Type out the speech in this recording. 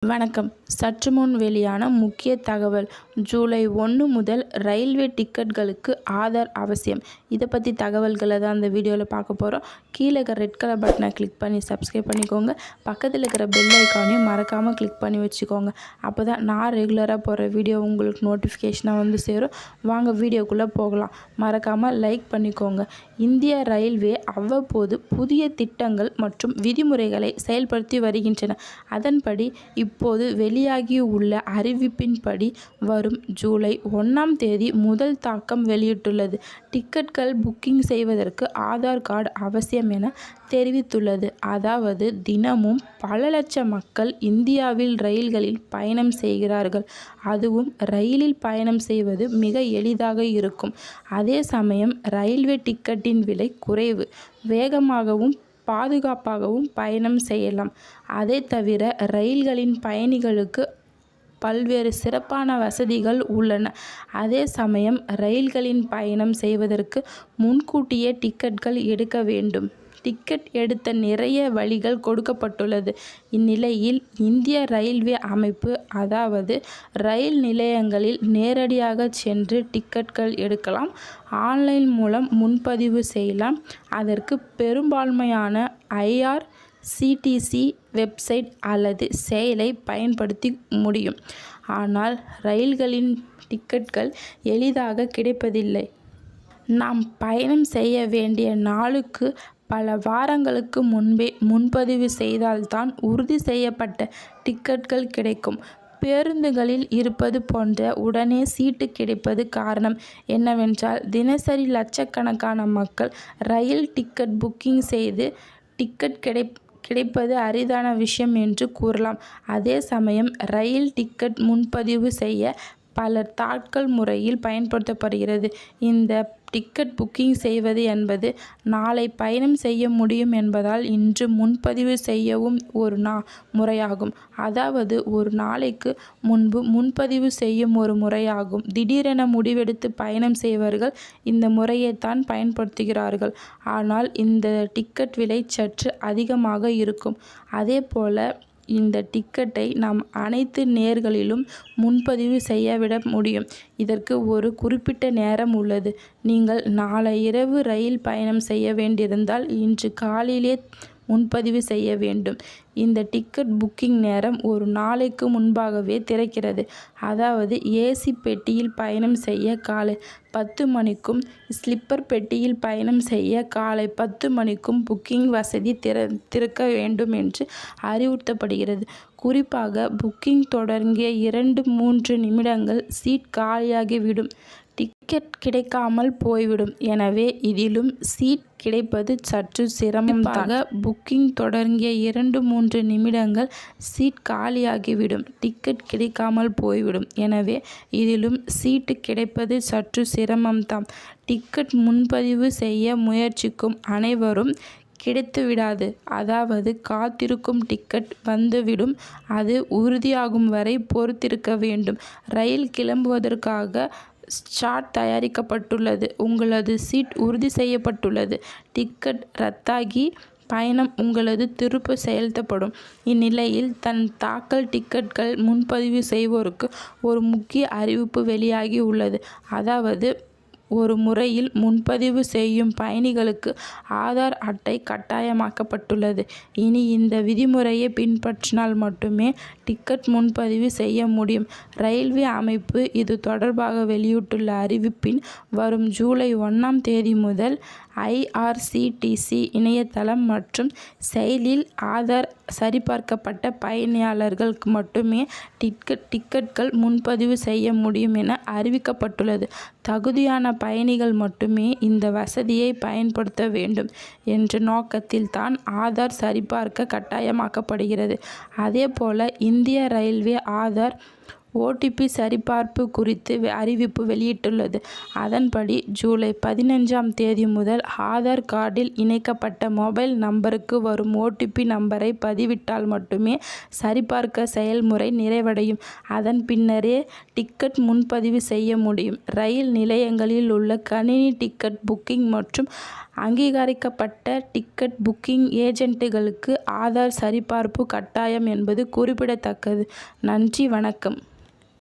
வணக்கம். சற்று முன் வெளியான முக்கிய தகவல். ஜூலை 1 முதல் ரயில்வே டிக்கெட்டுகளுக்கு ஆதார் அவசியம். இதை பற்றி தகவல்களை தான் இந்த வீடியோவில் பார்க்க போகிறோம். கீழே இருக்கிற ரெட் கலர் பட்டனை கிளிக் பண்ணி சப்ஸ்கிரைப் பண்ணிக்கோங்க. பக்கத்தில் இருக்கிற பெல் ஐக்கானையும் மறக்காமல் கிளிக் பண்ணி வச்சுக்கோங்க. அப்போ தான் நான் ரெகுலராக போகிற வீடியோ உங்களுக்கு நோட்டிஃபிகேஷனாக வந்து சேரும். வாங்க வீடியோக்குள்ளே போகலாம். மறக்காமல் லைக் பண்ணிக்கோங்க. இந்திய ரயில்வே அவ்வப்போது புதிய திட்டங்கள் மற்றும் விதிமுறைகளை செயல்படுத்தி வருகின்றன. அதன்படி இப்போது வெளியாகியுள்ள அறிவிப்பின்படி வரும் ஜூலை 1ஆம் தேதி முதல் தாக்கம் வெளியிட்டுள்ளது. டிக்கெட்டுகள் புக்கிங் செய்வதற்கு ஆதார் கார்டு அவசியம் என தெரிவித்துள்ளது. அதாவது தினமும் பல லட்சம் மக்கள் இந்தியாவில் ரயில்களில் பயணம் செய்கிறார்கள். அதுவும் ரயிலில் பயணம் செய்வது மிக எளிதாக இருக்கும். அதே சமயம் ரயில்வே டிக்கெட்டின் விலை குறைவு, வேகமாகவும் பாதுகாப்பாகவும் பயணம் செய்யலாம். அதை தவிர ரயில்களின் பயணிகளுக்கு பல்வேறு சிறப்பான வசதிகள் உள்ளன. அதே சமயம் ரயில்களின் பயணம் செய்வதற்கு முன்கூட்டியே டிக்கெட்டுகள் எடுக்க வேண்டும். டிக்கெட் எடுத்த நிறைய வழிகள் கொடுக்கப்பட்டுள்ளது. இந்நிலையில் இந்திய ரயில்வே அமைப்பு, அதாவது ரயில் நிலையங்களில் நேரடியாக சென்று டிக்கெட்டுகள் எடுக்கலாம், ஆன்லைன் மூலம் முன்பதிவு செய்யலாம். அதற்கு பெரும்பான்மையான IRCTC வெப்சைட் அல்லது செயலை பயன்படுத்தி முடியும். ஆனால் ரயில்களின் டிக்கெட்டுகள் எளிதாக கிடைப்பதில்லை. நாம் பயணம் செய்ய வேண்டிய நாளுக்கு பல வாரங்களுக்கு முன்பே முன்பதிவு செய்தால்தான் உறுதி செய்யப்பட்ட டிக்கெட்டுகள் கிடைக்கும். பேருந்துகளில் இருப்பது போன்ற உடனே சீட்டு கிடைப்பது காரணம் என்னவென்றால், தினசரி லட்சக்கணக்கான மக்கள் ரயில் டிக்கெட் புக்கிங் செய்து டிக்கெட் கிடைப்பது அரிதான விஷயம் என்று கூறலாம். அதே சமயம் ரயில் டிக்கெட் முன்பதிவு செய்ய பல தாட்கள் முறையில் பயன்படுத்தப்படுகிறது. இந்த டிக்கெட் புக்கிங் செய்வது என்பது நாளை பயணம் செய்ய முடியும் என்பதால் இன்று முன்பதிவு செய்யவும் ஒரு முறையாகும். அதாவது ஒரு நாளைக்கு முன்பு முன்பதிவு செய்யும் ஒரு முறையாகும். திடீரென முடிவெடுத்து பயணம் செய்வர்கள் இந்த முறையைத்தான் பயன்படுத்துகிறார்கள். ஆனால் இந்த டிக்கெட் விலை சற்று அதிகமாக இருக்கும். அதேபோல இந்த டிக்கெட்டை நாம் அனைத்து நேரங்களிலும் முன்பதிவு செய்யவிட முடியும். இதற்கு ஒரு குறிப்பிட்ட நேரம் உள்ளது. நீங்கள் நாளை இரவு ரயில் பயணம் செய்ய வேண்டியிருந்தால் இன்று காலையிலே முன்பதிவு செய்ய வேண்டும். இந்த டிக்கெட் புக்கிங் நேரம் ஒரு நாளைக்கு முன்பாகவே திறக்கிறது. அதாவது ஏசி பெட்டியில் பயணம் செய்ய காலை 10 மணிக்கும், ஸ்லீப்பர் பெட்டியில் பயணம் செய்ய காலை 10 மணிக்கும் புக்கிங் வசதி திறக்க வேண்டும் என்று அறிவுறுத்தப்படுகிறது. குறிப்பாக புக்கிங் தொடங்கிய 2-3 நிமிடங்கள் சீட் காலியாகிவிடும். டிக்கெட் கிடைக்காமல் போய்விடும். எனவே இதிலும் சீட் கிடைப்பது சற்று சிரமமாக. புக்கிங் தொடங்கிய 2-3 நிமிடங்கள் சீட் காலியாகிவிடும். டிக்கெட் கிடைக்காமல் போய்விடும். எனவே இதிலும் சீட்டு கிடைப்பது சற்று சிரமம்தான். டிக்கெட் முன்பதிவு செய்ய முயற்சிக்கும் அனைவரும் கிடைத்துவிடாது. அதாவது காத்திருக்கும் டிக்கெட் வந்துவிடும். அது உறுதியாகும் வரை பொறுத்திருக்க வேண்டும். ரயில் கிளம்புவதற்காக சார்ட் தயாரிக்கப்பட்டுள்ளது. உங்களது சீட் உறுதி செய்யப்பட்டுள்ளது. டிக்கெட் ரத்தாகி பயணம் உங்களது திருப்ப செலுத்தப்படும். இந்நிலையில் தாக்கல் டிக்கெட்டுகள் முன்பதிவு செய்வோருக்கு ஒரு முக்கிய அறிவிப்பு வெளியாகி உள்ளது. அதாவது ஒரு முறையில் முன்பதிவு செய்யும் பயணிகளுக்கு ஆதார் அட்டை கட்டாயமாக்கப்பட்டுள்ளது. இனி இந்த விதிமுறையை பின்பற்றினால் மட்டுமே டிக்கெட் முன்பதிவு செய்ய முடியும். ரயில்வே அமைப்பு இது தொடர்பாக வெளியிட்டுள்ள அறிவிப்பின் வரும் ஜூலை 1ஆம் தேதி முதல் IRCTC இணையதளம் மற்றும் செயலில் ஆதார் சரிபார்க்கப்பட்ட பயணியாளர்களுக்கு மட்டுமே டிக்கெட்டுகள் முன்பதிவு செய்ய முடியும் என அறிவிக்கப்பட்டுள்ளது. தகுதியான பயணிகள் மட்டுமே இந்த வசதியை பயன்படுத்த வேண்டும் என்ற நோக்கத்தில் தான் ஆதார் சரிபார்க்க கட்டாயமாக்கப்படுகிறது. அதேபோல இந்திய ரயில்வே ஆதார் OTP சரிபார்ப்பு குறித்து அறிவிப்பு வெளியிட்டுள்ளது. அதன்படி ஜூலை 15ஆம் தேதி முதல் ஆதார் கார்டில் இணைக்கப்பட்ட மொபைல் நம்பருக்கு வரும் OTP நம்பரை பதிவிட்டால் மட்டுமே சரிபார்க்க செயல்முறை நிறைவடையும். அதன் பின்னரே டிக்கெட் முன்பதிவு செய்ய முடியும். ரயில் நிலையங்களில் உள்ள கணினி டிக்கெட் புக்கிங் மற்றும் அங்கீகரிக்கப்பட்ட டிக்கெட் புக்கிங் ஏஜென்ட்டுகளுக்கு ஆதார் சரிபார்ப்பு கட்டாயம் என்பது குறிப்பிடத்தக்கது. நன்றி, வணக்கம்.